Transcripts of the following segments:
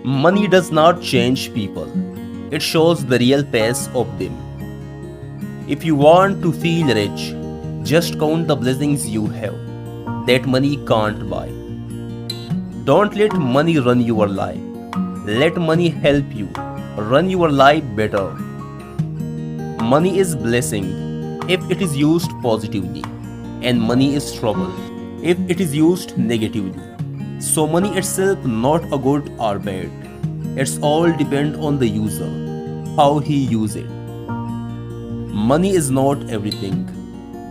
Money does not change people, it shows the real pace of them. If you want to feel rich, just count the blessings you have that money can't buy. Don't let money run your life. Let money help you run your life better. Money is blessing if it is used positively, and money is trouble if it is used negatively. So money itself not a good or bad. It's all depend on the user, how he use it. Money is not everything,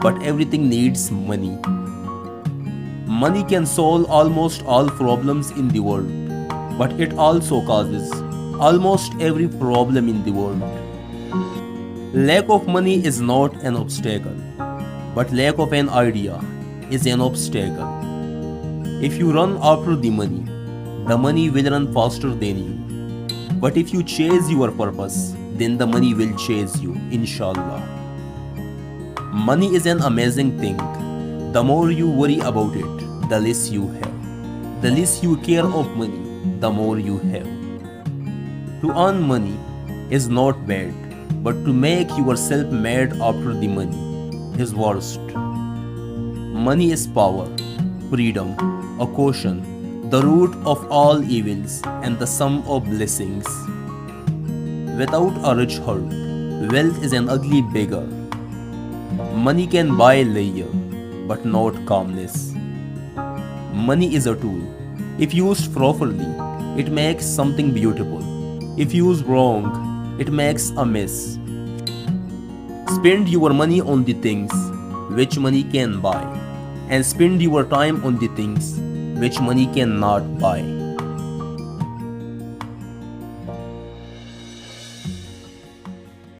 but everything needs money. Money can solve almost all problems in the world, but it also causes almost every problem in the world. Lack of money is not an obstacle, but lack of an idea is an obstacle. If you run after the money will run faster than you. But if you chase your purpose, then the money will chase you, inshallah. Money is an amazing thing. The more you worry about it, the less you have. The less you care of money, the more you have. To earn money is not bad, but to make yourself mad after the money is worst. Money is power, freedom, a caution, the root of all evils and the sum of blessings. Without a rich heart, wealth is an ugly beggar. Money can buy leisure, but not calmness. Money is a tool. If used properly, it makes something beautiful. If used wrong, it makes a mess. Spend your money on the things which money can buy, and spend your time on the things which money cannot buy.